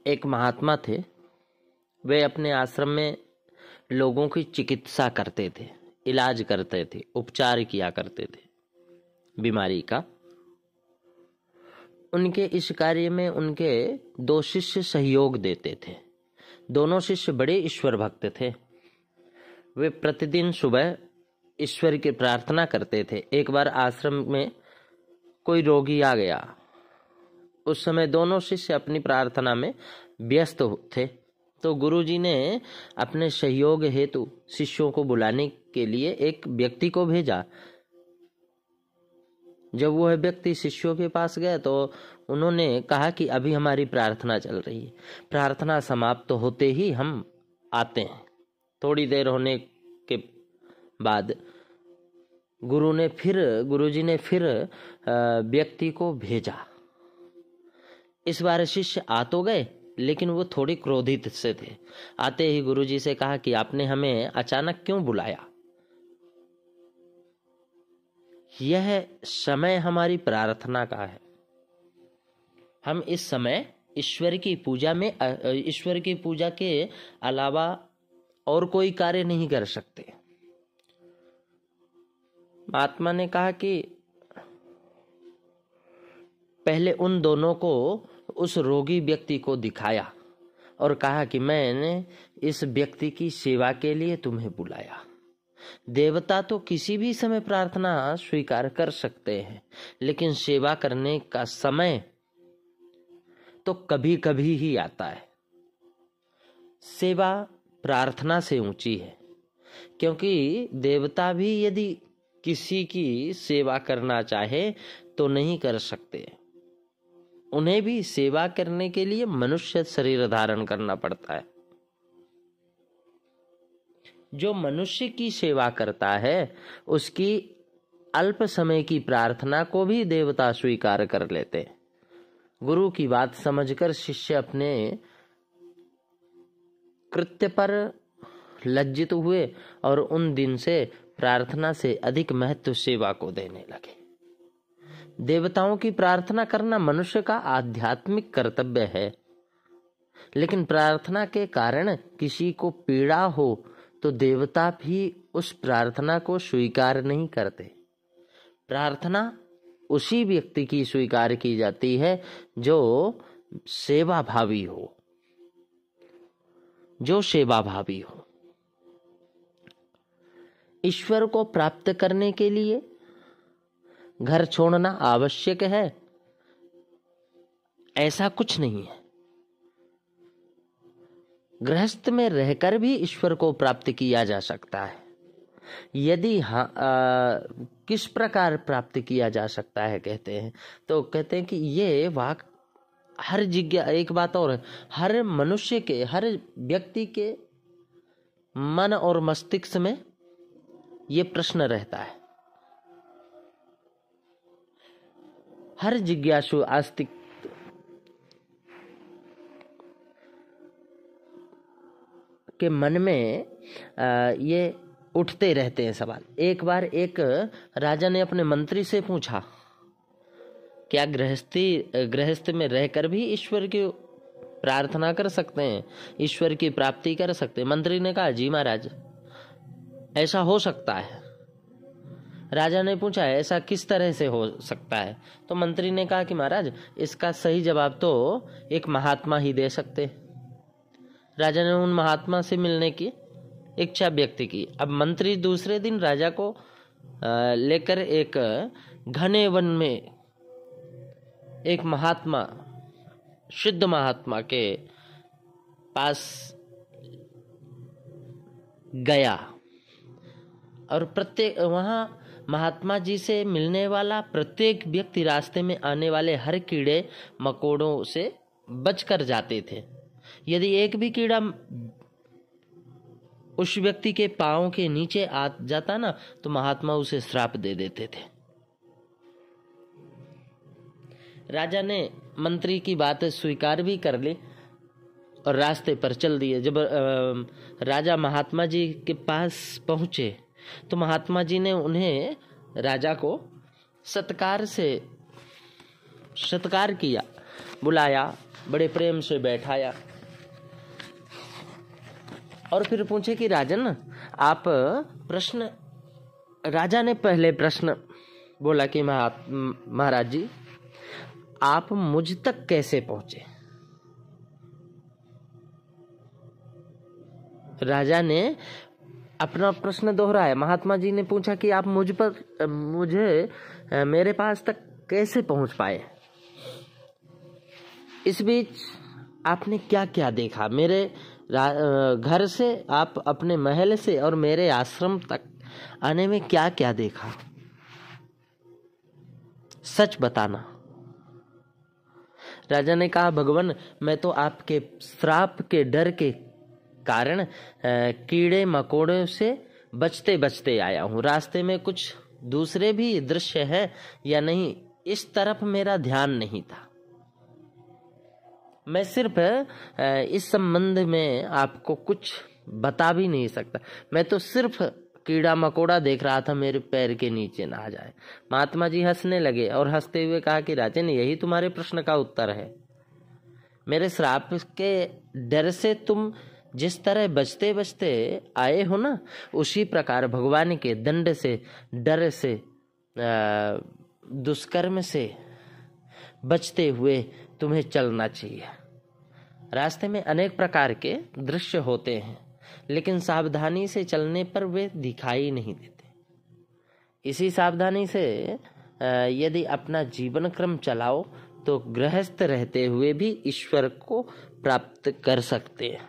एक महात्मा थे। वे अपने आश्रम में लोगों की चिकित्सा करते थे, इलाज करते थे, उपचार किया करते थे बीमारी का। उनके इस कार्य में उनके 2 शिष्य सहयोग देते थे। दोनों शिष्य बड़े ईश्वर भक्त थे। वे प्रतिदिन सुबह ईश्वर की प्रार्थना करते थे। एक बार आश्रम में कोई रोगी आ गया। उस समय दोनों शिष्य अपनी प्रार्थना में व्यस्त थे, तो गुरुजी ने अपने सहयोग हेतु शिष्यों को बुलाने के लिए एक व्यक्ति को भेजा। जब वह व्यक्ति शिष्यों के पास गया तो उन्होंने कहा कि अभी हमारी प्रार्थना चल रही है, प्रार्थना समाप्त होते ही हम आते हैं। थोड़ी देर होने के बाद गुरुजी ने फिर व्यक्ति को भेजा। इस बार शिष्य आ तो गए, लेकिन वो थोड़े क्रोधित से थे। आते ही गुरुजी से कहा कि आपने हमें अचानक क्यों बुलाया? यह समय हमारी प्रार्थना का है। हम इस समय ईश्वर की पूजा के अलावा और कोई कार्य नहीं कर सकते। महात्मा ने कहा कि पहले उन दोनों को उस रोगी व्यक्ति को दिखाया और कहा कि मैंने इस व्यक्ति की सेवा के लिए तुम्हें बुलाया। देवता तो किसी भी समय प्रार्थना स्वीकार कर सकते हैं, लेकिन सेवा करने का समय तो कभी कभी ही आता है। सेवा प्रार्थना से ऊंची है, क्योंकि देवता भी यदि किसी की सेवा करना चाहे तो नहीं कर सकते। उन्हें भी सेवा करने के लिए मनुष्य शरीर धारण करना पड़ता है। जो मनुष्य की सेवा करता है उसकी अल्प समय की प्रार्थना को भी देवता स्वीकार कर लेते हैं। गुरु की बात समझकर शिष्य अपने कृत्य पर लज्जित हुए और उन दिन से प्रार्थना से अधिक महत्व सेवा को देने लगे। देवताओं की प्रार्थना करना मनुष्य का आध्यात्मिक कर्तव्य है, लेकिन प्रार्थना के कारण किसी को पीड़ा हो तो देवता भी उस प्रार्थना को स्वीकार नहीं करते। प्रार्थना उसी व्यक्ति की स्वीकार की जाती है जो सेवा भावी हो। ईश्वर को प्राप्त करने के लिए घर छोड़ना आवश्यक है, ऐसा कुछ नहीं है। गृहस्थ में रहकर भी ईश्वर को प्राप्त किया जा सकता है। यदि किस प्रकार प्राप्त किया जा सकता है कहते हैं, तो कहते हैं कि ये वाक हर जिज्ञासा। एक बात और है, हर मनुष्य के, हर व्यक्ति के मन और मस्तिष्क में ये प्रश्न रहता है। हर जिज्ञासु आस्तिक के मन में ये उठते रहते हैं सवाल। एक बार एक राजा ने अपने मंत्री से पूछा, क्या गृहस्थ में रहकर भी ईश्वर की प्रार्थना कर सकते हैं, ईश्वर की प्राप्ति कर सकते हैं? मंत्री ने कहा, जी महाराज, ऐसा हो सकता है। राजा ने पूछा, ऐसा किस तरह से हो सकता है? तो मंत्री ने कहा कि महाराज, इसका सही जवाब तो एक महात्मा ही दे सकते। राजा ने उन महात्मा से मिलने की इच्छा व्यक्त की। अब मंत्री दूसरे दिन राजा को लेकर एक घने वन में एक महात्मा, शुद्ध महात्मा के पास गया और वहां महात्मा जी से मिलने वाला प्रत्येक व्यक्ति रास्ते में आने वाले हर कीड़े मकोड़ों से बचकर जाते थे। यदि एक भी कीड़ा उस व्यक्ति के पांव के नीचे आ जाता ना, तो महात्मा उसे श्राप दे देते थे। राजा ने मंत्री की बात स्वीकार भी कर ली और रास्ते पर चल दिए। जब राजा महात्मा जी के पास पहुंचे तो महात्मा जी ने उन्हें, राजा को सत्कार किया, बुलाया बड़े प्रेम से बैठाया और फिर पूछे कि राजन आप प्रश्न, राजा ने पहले प्रश्न बोला कि महाराज जी आप मुझ तक कैसे पहुंचे। राजा ने अपना प्रश्न दोहराया। महात्मा जी ने पूछा कि आप मुझे मेरे पास तक कैसे पहुंच पाए। इस बीच आपने क्या क्या देखा, मेरे घर से आप अपने महल से और मेरे आश्रम तक आने में क्या क्या देखा, सच बताना। राजा ने कहा भगवान मैं तो आपके श्राप के डर के कारण कीड़े मकोड़ों से बचते बचते आया हूँ। रास्ते में कुछ दूसरे भी दृश्य है या नहीं इस तरफ मेरा ध्यान नहीं था। मैं सिर्फ इस संबंध में आपको कुछ बता भी नहीं सकता। मैं तो सिर्फ कीड़ा मकोड़ा देख रहा था मेरे पैर के नीचे ना आ जाए। महात्मा जी हंसने लगे और हंसते हुए कहा कि राजन यही तुम्हारे प्रश्न का उत्तर है। मेरे श्राप के डर से तुम जिस तरह बचते बचते आए हो ना, उसी प्रकार भगवान के दंड से, डर से, दुष्कर्म से बचते हुए तुम्हें चलना चाहिए। रास्ते में अनेक प्रकार के दृश्य होते हैं लेकिन सावधानी से चलने पर वे दिखाई नहीं देते। इसी सावधानी से यदि अपना जीवन क्रम चलाओ तो गृहस्थ रहते हुए भी ईश्वर को प्राप्त कर सकते हैं।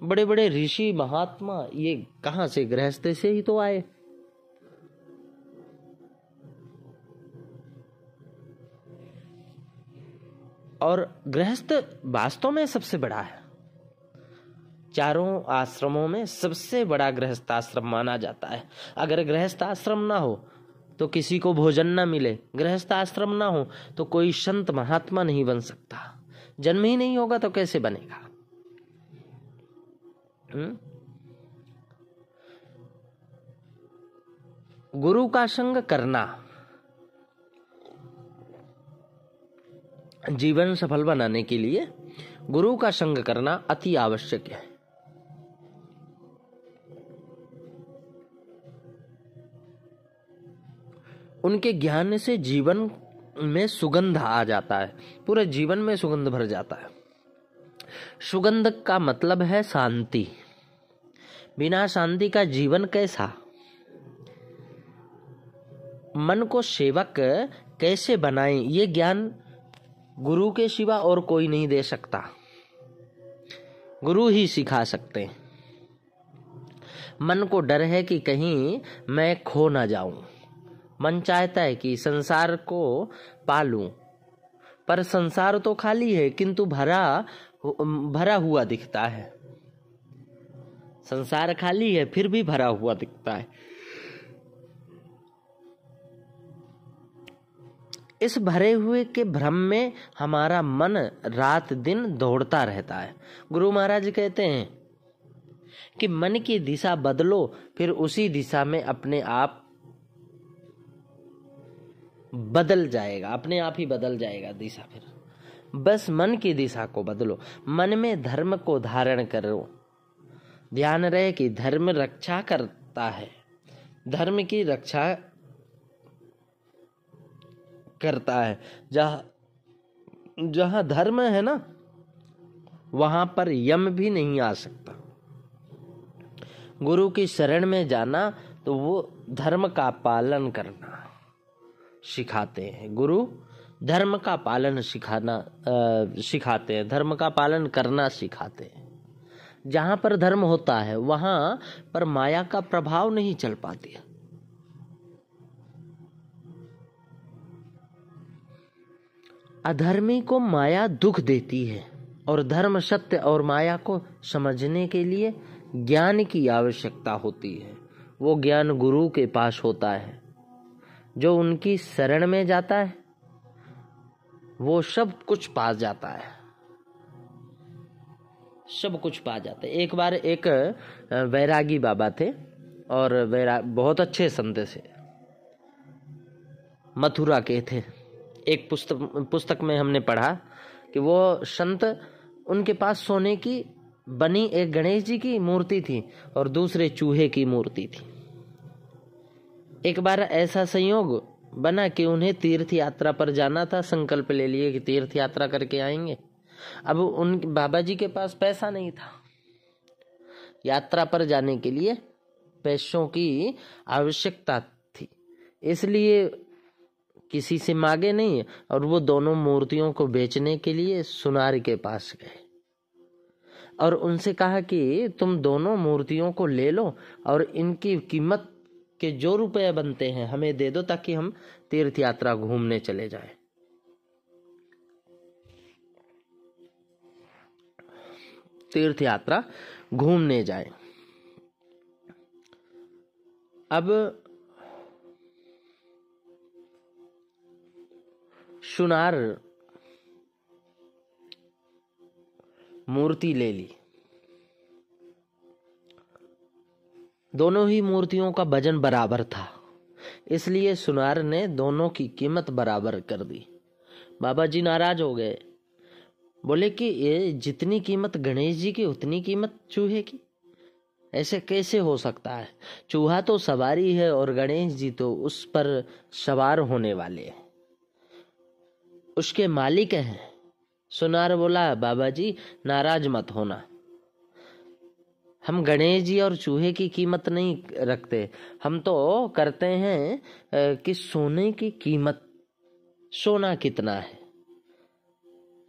बड़े बड़े ऋषि महात्मा ये कहां से, गृहस्थ से ही तो आए। और गृहस्थ वास्तव में सबसे बड़ा है। चारों आश्रमों में सबसे बड़ा गृहस्थ आश्रम माना जाता है। अगर गृहस्थ आश्रम ना हो तो किसी को भोजन ना मिले, गृहस्थ आश्रम ना हो तो कोई संत महात्मा नहीं बन सकता। जन्म ही नहीं होगा तो कैसे बनेगा। गुरु का संग करना जीवन सफल बनाने के लिए गुरु का संग करना अति आवश्यक है। उनके ज्ञान से जीवन में सुगंध आ जाता है, पूरे जीवन में सुगंध भर जाता है। सुगंध का मतलब है शांति। बिना शांति का जीवन कैसा। मन को सेवक कैसे बनाएं, ये ज्ञान गुरु के सिवा और कोई नहीं दे सकता। गुरु ही सिखा सकते हैं। मन को डर है कि कहीं मैं खो ना जाऊं। मन चाहता है कि संसार को पालूं, पर संसार तो खाली है किंतु भरा हुआ दिखता है। संसार खाली है फिर भी भरा हुआ दिखता है। इस भरे हुए के भ्रम में हमारा मन रात दिन दौड़ता रहता है। गुरु महाराज कहते हैं कि मन की दिशा बदलो, फिर उसी दिशा में अपने आप बदल जाएगा, अपने आप ही बदल जाएगा दिशा। फिर बस मन की दिशा को बदलो, मन में धर्म को धारण करो। ध्यान रहे कि धर्म रक्षा करता है, धर्म की रक्षा करता है। जहां धर्म है ना वहां पर यम भी नहीं आ सकता। गुरु की शरण में जाना तो वो धर्म का पालन करना सिखाते हैं। गुरु धर्म का पालन सिखाते हैं, धर्म का पालन करना सिखाते हैं। जहां पर धर्म होता है वहां पर माया का प्रभाव नहीं चल पाती है। अधर्मी को माया दुख देती है और धर्म सत्य और माया को समझने के लिए ज्ञान की आवश्यकता होती है। वो ज्ञान गुरु के पास होता है। जो उनकी शरण में जाता है वो सब कुछ पा जाता है, सब कुछ पा जाते। एक बार एक वैरागी बाबा थे और बहुत अच्छे संत से, मथुरा के थे। एक पुस्तक में हमने पढ़ा कि वो संत, उनके पास सोने की बनी एक गणेश जी की मूर्ति थी और दूसरे चूहे की मूर्ति थी। एक बार ऐसा संयोग बना कि उन्हें तीर्थ यात्रा पर जाना था। संकल्प ले लिए कि तीर्थ यात्रा करके आएंगे। अब उन बाबा जी के पास पैसा नहीं था। यात्रा पर जाने के लिए पैसों की आवश्यकता थी, इसलिए किसी से मांगे नहीं और वो दोनों मूर्तियों को बेचने के लिए सुनार के पास गए और उनसे कहा कि तुम दोनों मूर्तियों को ले लो और इनकी कीमत के जो रुपए बनते हैं हमें दे दो, ताकि हम तीर्थ यात्रा घूमने चले जाएं। तीर्थ यात्रा घूमने जाएं। अब सुनार मूर्ति ले ली। दोनों ही मूर्तियों का वजन बराबर था, इसलिए सुनार ने दोनों की कीमत बराबर कर दी। बाबा जी नाराज हो गए, बोले कि ये जितनी कीमत गणेश जी की उतनी कीमत चूहे की, ऐसे कैसे हो सकता है? चूहा तो सवारी है और गणेश जी तो उस पर सवार होने वाले हैं, उसके मालिक हैं। सुनार बोला, बाबा जी नाराज मत होना, हम गणेश जी और चूहे की कीमत नहीं रखते, हम तो करते हैं कि सोने की कीमत, सोना कितना है,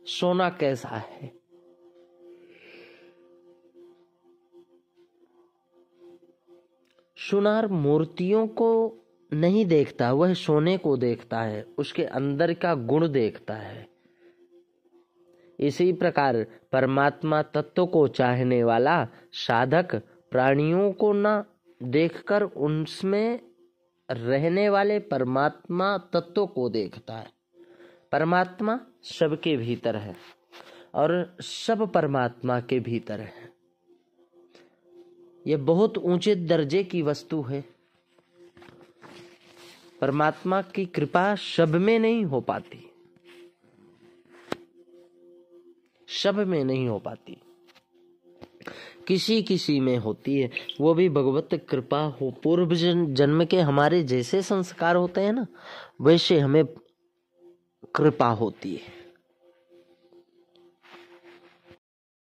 सोना कैसा है। सुनार मूर्तियों को नहीं देखता, वह सोने को देखता है, उसके अंदर का गुण देखता है। इसी प्रकार परमात्मा तत्व को चाहने वाला साधक प्राणियों को न देखकर उनमें रहने वाले परमात्मा तत्व को देखता है। परमात्मा सबके भीतर है और सब परमात्मा के भीतर है। यह बहुत ऊंचे दर्जे की वस्तु है। परमात्मा की कृपा सब में नहीं हो पाती, सब में नहीं हो पाती, किसी किसी में होती है, वो भी भगवत कृपा हो। पूर्व जन्म के हमारे जैसे संस्कार होते हैं ना, वैसे हमें कृपा होती है।